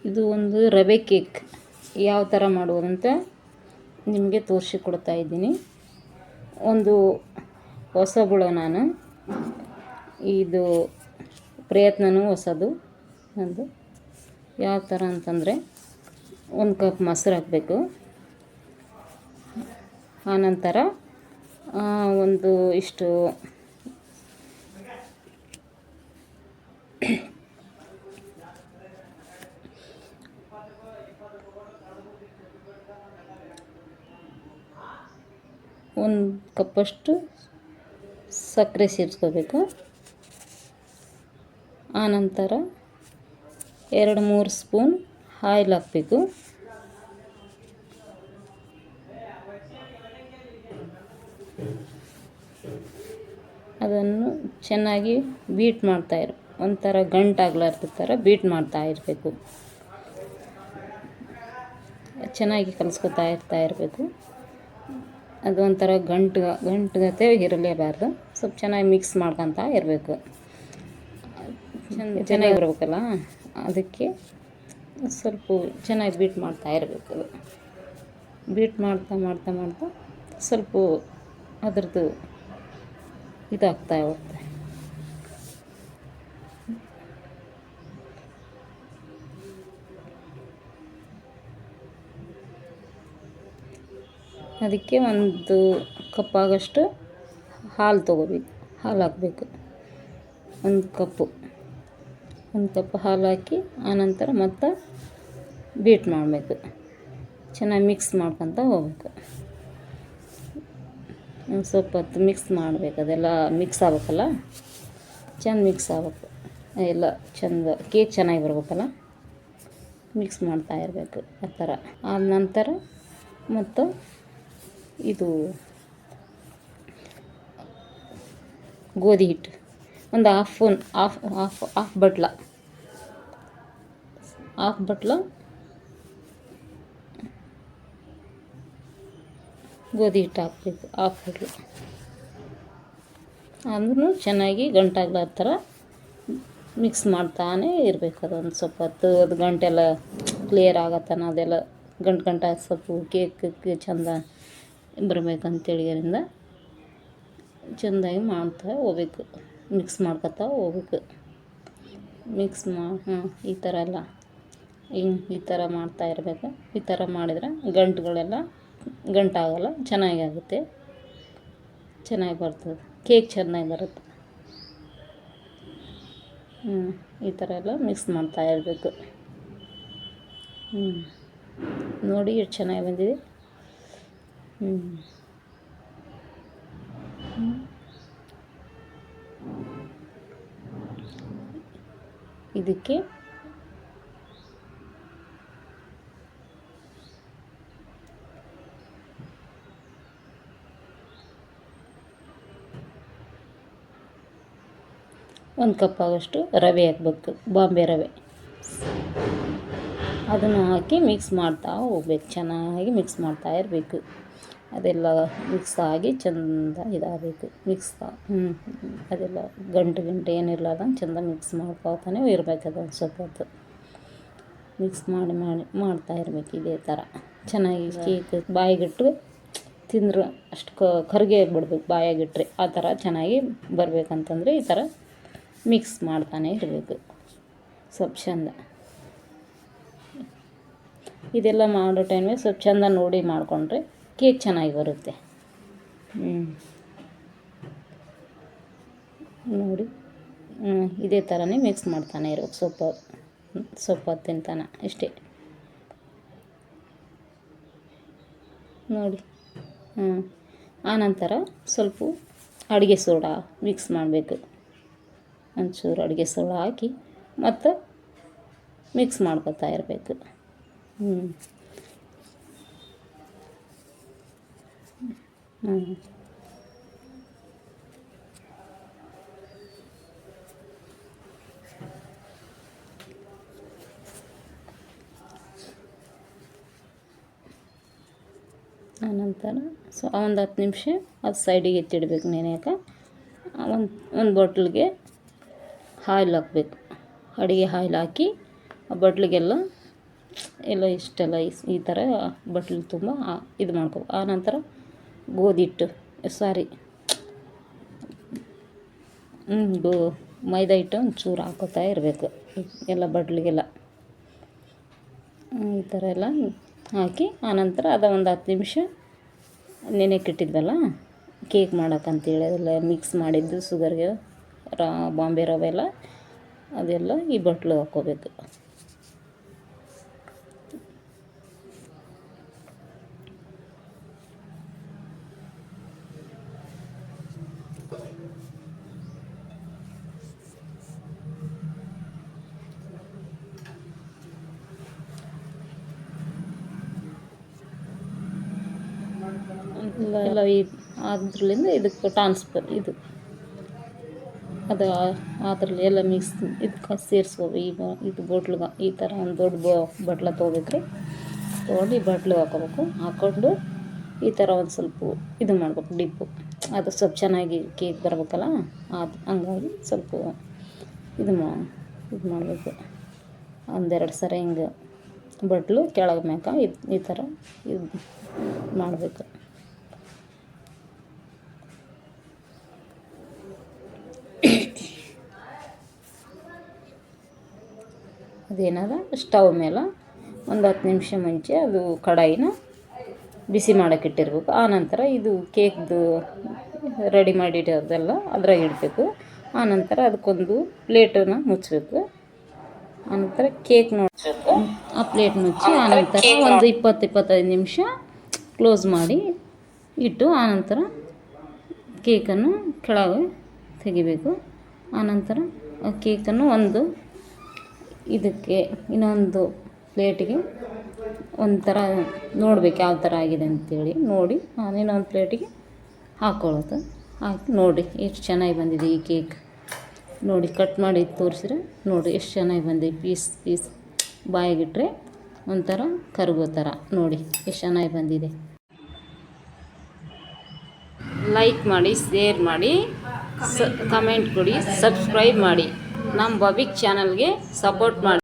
ಇದು ಒಂದು ರವೆ ಕೇಕ್ ಯಾವ ಥರ ಮಾಡುವುದಂತ ನಿಮಗೆ ತೋರಿಸಿಕೊಡ್ತಾ ಇದ್ದೀನಿ. ಒಂದು ಹೊಸಬಳು ನಾನು, ಇದು ಪ್ರಯತ್ನವೂ ಹೊಸದು ನಂದು. ಯಾವ ಥರ ಅಂತಂದರೆ, 1 ಕಪ್ ಮೊಸರು ಹಾಕಬೇಕು. ಆನಂತರ ಒಂದು ಇಷ್ಟು ಒಂದು ಕಪ್ಪಷ್ಟು ಸಕ್ಕರೆ ಸೇರಿಸ್ಕೋಬೇಕು. ಆನಂತರ 2-3 ಸ್ಪೂನ್ ಆಯಿಲ್ ಹಾಕಬೇಕು. ಅದನ್ನು ಚೆನ್ನಾಗಿ ಬೀಟ್ ಒಂಥರ ಗಂಟಾಗ್ಲಾರ್ದ ಥರ ಬೀಟ್ ಮಾಡ್ತಾ ಇರಬೇಕು. ಚೆನ್ನಾಗಿ ಕಲಿಸ್ಕೊತಾ ಇರಬೇಕು. ಅದು ಒಂಥರ ಗಂಟುಗತೆ ಇರಲೇಬಾರ್ದು. ಸ್ವಲ್ಪ ಚೆನ್ನಾಗಿ ಮಿಕ್ಸ್ ಮಾಡ್ಕೊತಾ ಇರಬೇಕು. ಚೆನ್ನಾಗಿ ಬರಬೇಕಲ್ಲ, ಅದಕ್ಕೆ ಸ್ವಲ್ಪ ಚೆನ್ನಾಗಿ ಬೀಟ್ ಮಾಡ್ತಾ ಇರಬೇಕು. ಬೀಟ್ ಮಾಡ್ತಾ ಸ್ವಲ್ಪ ಅದರದ್ದು ಇದಾಗ್ತಾ ಹೋಗುತ್ತೆ. ಅದಕ್ಕೆ 1 ಕಪ್ ಆಗೋಷ್ಟು ಹಾಲು ತೊಗೋಬೇಕು. ಹಾಲು ಹಾಕಬೇಕು. 1 ಕಪ್ ಹಾಲು ಹಾಕಿ ಆನಂತರ ಮತ್ತೆ ಬೀಟ್ ಮಾಡಬೇಕು. ಚೆನ್ನಾಗಿ ಮಿಕ್ಸ್ ಮಾಡ್ಕೊತ ಹೋಗ್ಬೇಕು. ಸ್ವಲ್ಪ ಹೊತ್ತು ಮಿಕ್ಸ್ ಮಾಡಬೇಕು. ಅದೆಲ್ಲ ಮಿಕ್ಸ್ ಆಗ್ಬೇಕಲ್ಲ, ಚೆಂದ ಮಿಕ್ಸ್ ಆಗ್ಬೇಕು. ಎಲ್ಲ ಚೆಂದ ಕೇಕ್ ಚೆನ್ನಾಗಿ ಬರ್ಬೇಕಲ್ಲ, ಮಿಕ್ಸ್ ಮಾಡ್ತಾ ಇರಬೇಕು. ಆ ಥರ ಆದ ನಂತರ ಮತ್ತು ಇದು ಗೋಧಿ ಹಿಟ್ಟು ಒಂದು ಹಾಫ್ ಬಟ್ಲ ಗೋಧಿ ಹಿಟ್ಟು ಹಾಕಬೇಕು. ಹಾಫ್ ಬಟ್ಲು ಅಂದ್ರೂ ಚೆನ್ನಾಗಿ ಗಂಟಾಗ್ಲಾರ ಥರ ಮಿಕ್ಸ್ ಮಾಡ್ತಾನೇ ಇರಬೇಕು. ಅದೊಂದು ಸ್ವಲ್ಪ ಹೊತ್ತು, ಅದು ಗಂಟೆಲ್ಲ ಕ್ಲಿಯರ್ ಆಗತ್ತನ, ಅದೆಲ್ಲ ಗಂಟ ಸ್ವಲ್ಪ ಕೇಕ್ ಚೆಂದ ಬರಬೇಕಂತೇಳಿ ಅದರಿಂದ ಚೆಂದಾಗಿ ಮಾಡ್ತಾ ಹೋಗ್ಬೇಕು. ಮಿಕ್ಸ್ ಮಾಡ್ಕೊತಾ ಹೋಗ್ಬೇಕು. ಈ ಥರ ಎಲ್ಲ ಈ ಥರ ಮಾಡ್ತಾ ಇರಬೇಕು. ಈ ಥರ ಮಾಡಿದರೆ ಗಂಟುಗಳೆಲ್ಲ ಗಂಟಾಗಲ್ಲ, ಚೆನ್ನಾಗಿ ಆಗುತ್ತೆ, ಚೆನ್ನಾಗಿ ಬರ್ತದೆ, ಕೇಕ್ ಚೆನ್ನಾಗಿ ಬರುತ್ತೆ. ಈ ಥರ ಎಲ್ಲ ಮಿಕ್ಸ್ ಮಾಡ್ತಾ ಇರಬೇಕು. ನೋಡಿ ಎಷ್ಟು ಚೆನ್ನಾಗಿ ಬಂದಿದೆ. ಇದಕ್ಕೆ ಒಂದು ಕಪ್ ಆಗೋಷ್ಟು ರವೆ ಹಾಕಬೇಕು, ಬಾಂಬೆ ರವೆ. ಅದನ್ನು ಹಾಕಿ ಮಿಕ್ಸ್ ಮಾಡ್ತಾ ಹೋಗ್ಬೇಕು. ಚೆನ್ನಾಗಿ ಮಿಕ್ಸ್ ಮಾಡ್ತಾ ಇರಬೇಕು. ಅದೆಲ್ಲ ಮಿಕ್ಸ್ ಆಗಿ ಚೆಂದ ಇದಾಗಬೇಕು. ಅದೆಲ್ಲ ಗಂಟು ಏನಿರ್ಲಾರ್ದಂಗೆ ಚೆಂದ ಮಿಕ್ಸ್ ಮಾಡ್ಕೊತಾನೆ ಇರಬೇಕು. ಅದೊಂದು ಸ್ವಲ್ಪ ಹೊತ್ತು ಮಿಕ್ಸ್ ಮಾಡ್ತಾ ಇರಬೇಕು. ಇದೇ ಥರ ಚೆನ್ನಾಗಿ ಕೇಕ್ ಬಾಯಿಗಿಟ್ಟರೆ ತಿಂದ್ರೆ ಅಷ್ಟು ಕರಗೆ ಬಿಡ್ಬೇಕು. ಬಾಯಾಗಿಟ್ಟರೆ ಆ ಥರ ಚೆನ್ನಾಗಿ ಬರಬೇಕಂತಂದರೆ ಈ ಥರ ಮಿಕ್ಸ್ ಮಾಡ್ತಾನೆ ಇರಬೇಕು ಸ್ವಲ್ಪ ಚೆಂದ. ಇದೆಲ್ಲ ಮಾಡೋ ಟೈಮಿಗೆ ಸ್ವಲ್ಪ ಚೆಂದ ನೋಡಿ ಮಾಡಿಕೊಂಡ್ರೆ ಕೇಕ್ ಚೆನ್ನಾಗಿ ಬರುತ್ತೆ. ನೋಡಿ ಇದೇ ಥರನೇ ಮಿಕ್ಸ್ ಮಾಡ್ತಾನೆ ಇರಬೇಕು. ಸ್ವಲ್ಪ ಹೊತ್ತಿನ ತನಕ ಇಷ್ಟೇ. ನೋಡಿ ಆನಂತರ ಸ್ವಲ್ಪ ಅಡುಗೆ ಸೋಡಾ ಮಿಕ್ಸ್ ಮಾಡಬೇಕು. ಒಂಚೂರು ಅಡುಗೆ ಸೋಡಾ ಹಾಕಿ ಮತ್ತು ಮಿಕ್ಸ್ ಮಾಡ್ಕೊತಾ ಇರಬೇಕು. ಆನಂತರ ಒಂದು 10 ನಿಮಿಷ ಅದು ಸೈಡಿಗೆ ಎತ್ತಿಡಬೇಕು ನೆನೆಯೋಕೆ. ಒಂದು ಬಾಟ್ಲಿಗೆ ಆಯಿಲ್ ಹಾಕಬೇಕು. ಅಡುಗೆ ಆಯಿಲ್ ಹಾಕಿ ಆ ಬಾಟ್ಲಿಗೆಲ್ಲ ಎಲ್ಲ ಇಷ್ಟೆಲ್ಲ ಈ ಥರ ಬಟ್ಲು ತುಂಬ ಇದು ಮಾಡ್ಕೊ. ಆನಂತರ ಗೋಧಿ ಹಿಟ್ಟು ಮೈದಾ ಹಿಟ್ಟು ಒಂಚೂರು ಹಾಕೋತಾ ಇರಬೇಕು ಎಲ್ಲ ಬಟ್ಲಿಗೆಲ್ಲ. ಈ ಥರ ಎಲ್ಲ ಹಾಕಿ ಆನಂತರ ಒಂದು 10 ನಿಮಿಷ ನೆನೆಕ್ಕಿಟ್ಟಿದ್ವಲ್ಲ ಕೇಕ್ ಮಾಡೋಕ್ಕಂತೇಳಿ ಅದೆಲ್ಲ ಮಿಕ್ಸ್ ಮಾಡಿದ್ದು ಶುಗರ್ಗೆ ಬಾಂಬೆ ರವೆ ಎಲ್ಲ ಅದೆಲ್ಲ ಈ ಬಟ್ಲು ಹಾಕ್ಕೋಬೇಕು. ಎಲ್ಲ ಅದ್ರಲ್ಲಿಂದ ಇದಕ್ಕೆ ಟ್ರಾನ್ಸ್ಫರ್ ಅದು ಅದ್ರಲ್ಲಿ ಎಲ್ಲ ಮಿಕ್ಸ್ ಇದಕ್ಕೆ ಸೇರಿಸ್ಕೋಬೇಕು. ಇದು ಬಟ್ಲಿಗೆ ಈ ಥರ ಒಂದು ದೊಡ್ಡ ಬಟ್ಲ ತೊಗೋಬೇಕ್ರಿ. ತೊಗೊಂಡು ಈ ಬಟ್ಲು ಹಾಕೋಬೇಕು. ಹಾಕ್ಕೊಂಡು ಈ ಥರ ಒಂದು ಸ್ವಲ್ಪ ಇದು ಮಾಡ್ಬೇಕು ಡಿಪ್ಪು. ಅದು ಸ್ವಲ್ಪ ಚೆನ್ನಾಗಿ ಕೇಕ್ ಬರಬೇಕಲ್ಲ, ಅದು ಹಂಗಾಗಿ ಸ್ವಲ್ಪ ಇದು ಮಾಡಬೇಕು. 1-2 ಸರಿ ಹಿಂಗೆ ಬಟ್ಲು ಕೆಳಗೆ ಮ್ಯಾಕ ಈ ಥರ ಇದು ಮಾಡಬೇಕು. ಅದೇನಾದ ಸ್ಟವ್ ಮೇಲೆ ಒಂದು 10 ನಿಮಿಷ ಮುಂಚೆ ಅದು ಕಡಾಯಿನ ಬಿಸಿ ಮಾಡೋಕ್ಕಿಟ್ಟಿರ್ಬೇಕು. ಆನಂತರ ಇದು ಕೇಕ್ದು ರೆಡಿ ಮಾಡಿರೋದೆಲ್ಲ ಅದ್ರಾಗ ಇಡಬೇಕು. ಆನಂತರ ಅದಕ್ಕೊಂದು ಪ್ಲೇಟನ್ನು ಮುಚ್ಚಬೇಕು. ಆನಂತರ ಕೇಕ್ ನೋಡಬೇಕು. ಆ ಪ್ಲೇಟ್ ಮುಚ್ಚಿ ಆನಂತರ ಒಂದು 20-25 ನಿಮಿಷ ಕ್ಲೋಸ್ ಮಾಡಿ ಇಟ್ಟು ಆನಂತರ ಕೇಕನ್ನು ಕೆಳಗೆ ತೆಗಿಬೇಕು. ಆನಂತರ ಆ ಕೇಕನ್ನು ಒಂದು ಇದಕ್ಕೆ ಇನ್ನೊಂದು ಪ್ಲೇಟಿಗೆ ಒಂಥರ ನೋಡ್ಬೇಕು ಯಾವ ಥರ ಆಗಿದೆ ಅಂತೇಳಿ ನೋಡಿ ಇನ್ನೊಂದು ಪ್ಲೇಟಿಗೆ ಹಾಕ್ಕೊಳ್ಳೋದು. ಹಾಕಿ ನೋಡಿ ಎಷ್ಟು ಚೆನ್ನಾಗಿ ಬಂದಿದೆ ಈ ಕೇಕ್. ನೋಡಿ ಕಟ್ ಮಾಡಿ ತೋರಿಸಿದ್ರೆ ನೋಡಿ ಎಷ್ಟು ಚೆನ್ನಾಗಿ ಬಂದಿದೆ. ಪೀಸ್ ಬಾಯಿಗಿಟ್ರೆ ಒಂಥರ ಕರಗೋ ಥರ ನೋಡಿ ಎಷ್ಟು ಚೆನ್ನಾಗಿ ಬಂದಿದೆ. ಲೈಕ್ ಮಾಡಿ, ಶೇರ್ ಮಾಡಿ, ಕಮೆಂಟ್ ಕೊಡಿ, ಸಬ್ಸ್ಕ್ರೈಬ್ ಮಾಡಿ. ನಮ್ಮ ಬಬಿಕ್ ಚಾನಲ್ಗೆ ಸಪೋರ್ಟ್ ಮಾಡಿ.